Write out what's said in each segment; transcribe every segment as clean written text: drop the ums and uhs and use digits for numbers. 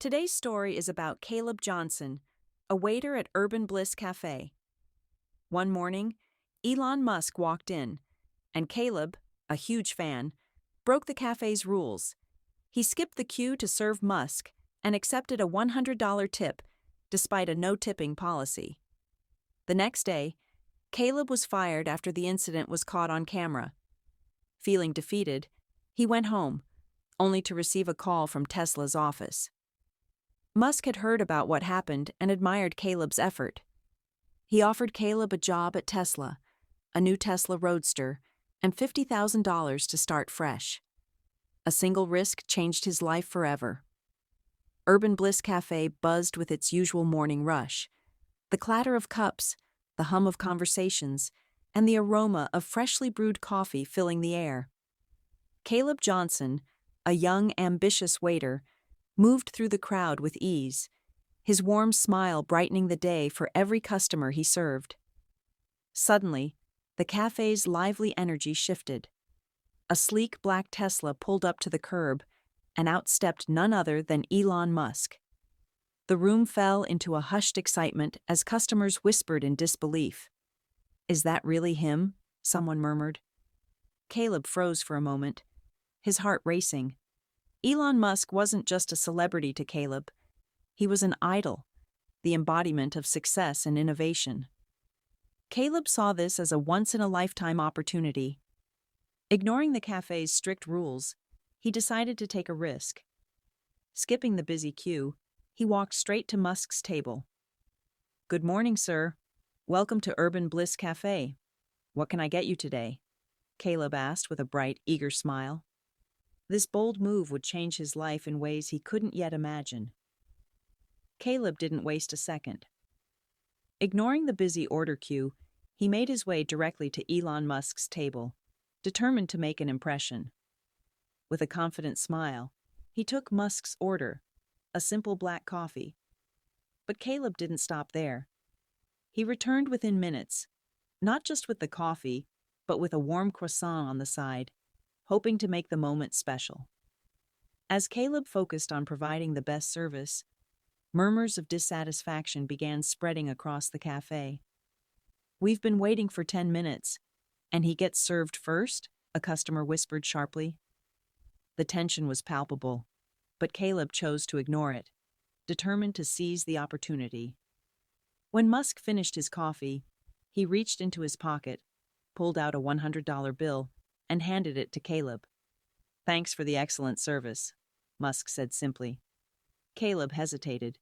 Today's story is about Caleb Johnson, a waiter at Urban Bliss Cafe. One morning, Elon Musk walked in, and Caleb, a huge fan, broke the cafe's rules. He skipped the queue to serve Musk and accepted a $100 tip, despite a no-tipping policy. The next day, Caleb was fired after the incident was caught on camera. Feeling defeated, he went home, only to receive a call from Tesla's office. Musk had heard about what happened and admired Caleb's effort. He offered Caleb a job at Tesla, a new Tesla Roadster, and $50,000 to start fresh. A single risk changed his life forever. Urban Bliss Cafe buzzed with its usual morning rush. The clatter of cups, the hum of conversations, and the aroma of freshly brewed coffee filling the air. Caleb Johnson, a young, ambitious waiter, moved through the crowd with ease, his warm smile brightening the day for every customer he served. Suddenly, the cafe's lively energy shifted. A sleek black Tesla pulled up to the curb, and out stepped none other than Elon Musk. The room fell into a hushed excitement as customers whispered in disbelief. "Is that really him?" someone murmured. Caleb froze for a moment, his heart racing. Elon Musk wasn't just a celebrity to Caleb. He was an idol, the embodiment of success and innovation. Caleb saw this as a once-in-a-lifetime opportunity. Ignoring the cafe's strict rules, he decided to take a risk. Skipping the busy queue, he walked straight to Musk's table. "Good morning, sir. Welcome to Urban Bliss Cafe. What can I get you today?" Caleb asked with a bright, eager smile. This bold move would change his life in ways he couldn't yet imagine. Caleb didn't waste a second. Ignoring the busy order queue, he made his way directly to Elon Musk's table, determined to make an impression. With a confident smile, he took Musk's order, a simple black coffee. But Caleb didn't stop there. He returned within minutes, not just with the coffee, but with a warm croissant on the side, hoping to make the moment special. As Caleb focused on providing the best service, murmurs of dissatisfaction began spreading across the cafe. "We've been waiting for 10 minutes, and he gets served first?" a customer whispered sharply. The tension was palpable, but Caleb chose to ignore it, determined to seize the opportunity. When Musk finished his coffee, he reached into his pocket, pulled out a $100 bill, and handed it to Caleb. "Thanks for the excellent service," Musk said simply. Caleb hesitated.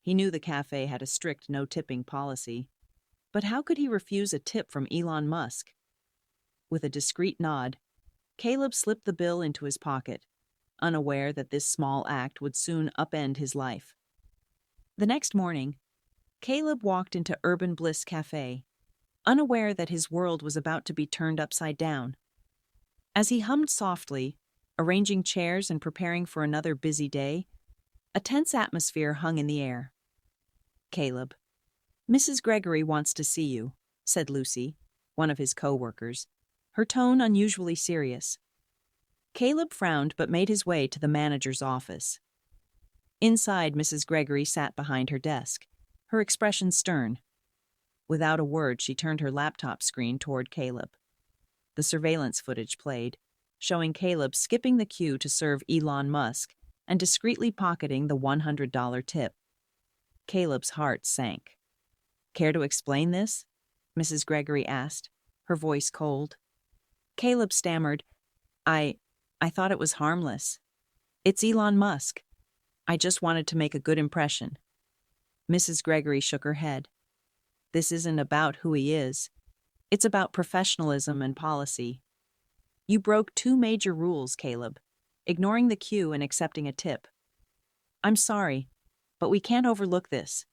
He knew the cafe had a strict no-tipping policy, but how could he refuse a tip from Elon Musk? With a discreet nod, Caleb slipped the bill into his pocket, unaware that this small act would soon upend his life. The next morning, Caleb walked into Urban Bliss Cafe, unaware that his world was about to be turned upside down. As he hummed softly, arranging chairs and preparing for another busy day, a tense atmosphere hung in the air. "Caleb, Mrs. Gregory wants to see you," said Lucy, one of his co-workers, her tone unusually serious. Caleb frowned but made his way to the manager's office. Inside, Mrs. Gregory sat behind her desk, her expression stern. Without a word, she turned her laptop screen toward Caleb. The surveillance footage played, showing Caleb skipping the queue to serve Elon Musk and discreetly pocketing the $100 tip. Caleb's heart sank. "Care to explain this?" Mrs. Gregory asked, her voice cold. Caleb stammered, I thought it was harmless. It's Elon Musk. I just wanted to make a good impression." Mrs. Gregory shook her head. "This isn't about who he is. It's about professionalism and policy. You broke two major rules, Caleb, ignoring the queue and accepting a tip. I'm sorry, but we can't overlook this."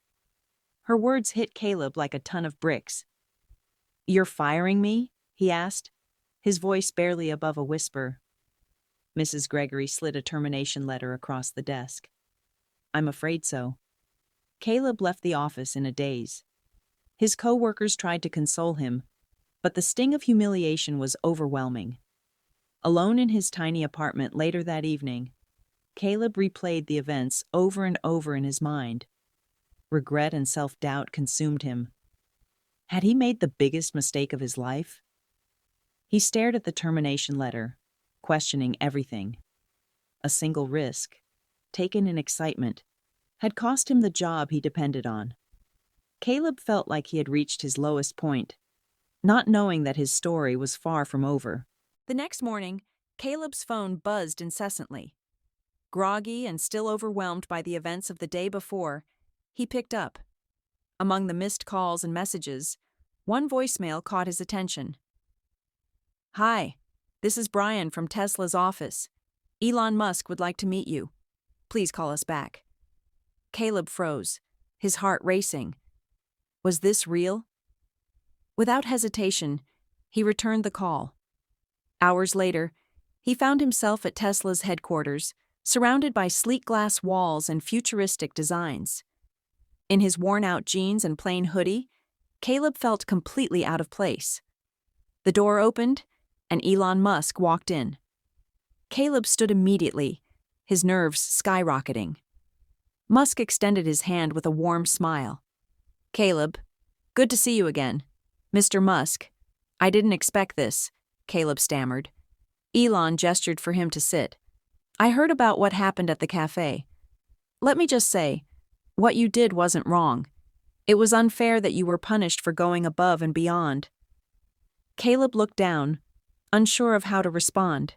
Her words hit Caleb like a ton of bricks. "You're firing me?" he asked, his voice barely above a whisper. Mrs. Gregory slid a termination letter across the desk. "I'm afraid so." Caleb left the office in a daze. His co-workers tried to console him, but the sting of humiliation was overwhelming. Alone in his tiny apartment later that evening, Caleb replayed the events over and over in his mind. Regret and self-doubt consumed him. Had he made the biggest mistake of his life? He stared at the termination letter, questioning everything. A single risk, taken in excitement, had cost him the job he depended on. Caleb felt like he had reached his lowest point, not knowing that his story was far from over. The next morning, Caleb's phone buzzed incessantly. Groggy and still overwhelmed by the events of the day before, he picked up. Among the missed calls and messages, one voicemail caught his attention. "Hi, this is Brian from Tesla's office. Elon Musk would like to meet you. Please call us back." Caleb froze, his heart racing. Was this real? Without hesitation, he returned the call. Hours later, he found himself at Tesla's headquarters, surrounded by sleek glass walls and futuristic designs. In his worn-out jeans and plain hoodie, Caleb felt completely out of place. The door opened, and Elon Musk walked in. Caleb stood immediately, his nerves skyrocketing. Musk extended his hand with a warm smile. "Caleb, good to see you again. Mr. Musk, I didn't expect this," Caleb stammered. Elon gestured for him to sit. "I heard about what happened at the cafe. Let me just say, what you did wasn't wrong. It was unfair that you were punished for going above and beyond." Caleb looked down, unsure of how to respond.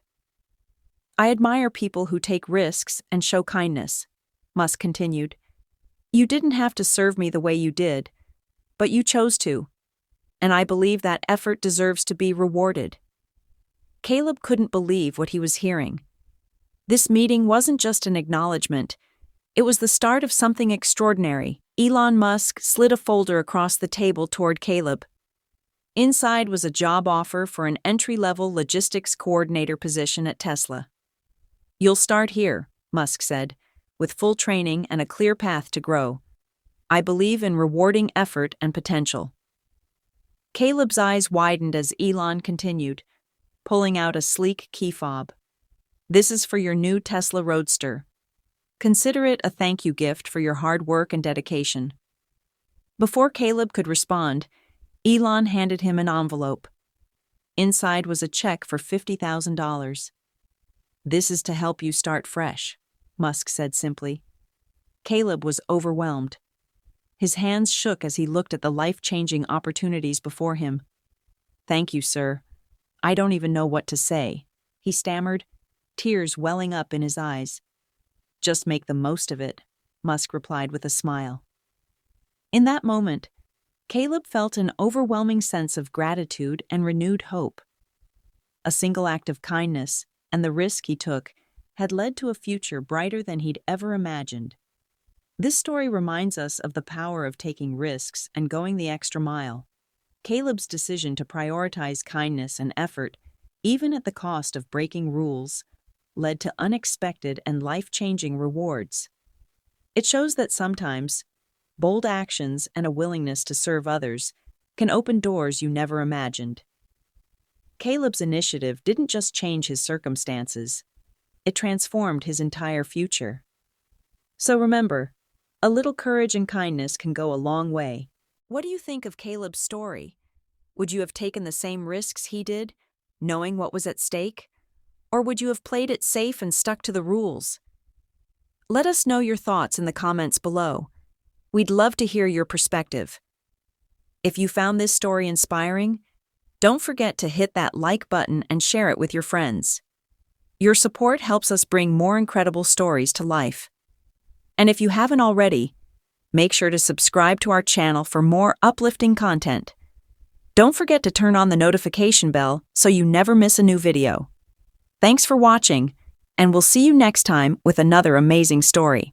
"I admire people who take risks and show kindness," Musk continued. "You didn't have to serve me the way you did, but you chose to, and I believe that effort deserves to be rewarded." Caleb couldn't believe what he was hearing. This meeting wasn't just an acknowledgement. It was the start of something extraordinary. Elon Musk slid a folder across the table toward Caleb. Inside was a job offer for an entry-level logistics coordinator position at Tesla. "You'll start here," Musk said, "with full training and a clear path to grow. I believe in rewarding effort and potential." Caleb's eyes widened as Elon continued, pulling out a sleek key fob. "This is for your new Tesla Roadster. Consider it a thank you gift for your hard work and dedication." Before Caleb could respond, Elon handed him an envelope. Inside was a check for $50,000. "This is to help you start fresh," Musk said simply. Caleb was overwhelmed. His hands shook as he looked at the life-changing opportunities before him. "Thank you, sir. I don't even know what to say," he stammered, tears welling up in his eyes. "Just make the most of it," Musk replied with a smile. In that moment, Caleb felt an overwhelming sense of gratitude and renewed hope. A single act of kindness and the risk he took had led to a future brighter than he'd ever imagined. This story reminds us of the power of taking risks and going the extra mile. Caleb's decision to prioritize kindness and effort, even at the cost of breaking rules, led to unexpected and life-changing rewards. It shows that sometimes, bold actions and a willingness to serve others can open doors you never imagined. Caleb's initiative didn't just change his circumstances, it transformed his entire future. So remember, a little courage and kindness can go a long way. What do you think of Caleb's story? Would you have taken the same risks he did, knowing what was at stake? Or would you have played it safe and stuck to the rules? Let us know your thoughts in the comments below. We'd love to hear your perspective. If you found this story inspiring, don't forget to hit that like button and share it with your friends. Your support helps us bring more incredible stories to life. And if you haven't already, make sure to subscribe to our channel for more uplifting content. Don't forget to turn on the notification bell so you never miss a new video. Thanks for watching, and we'll see you next time with another amazing story.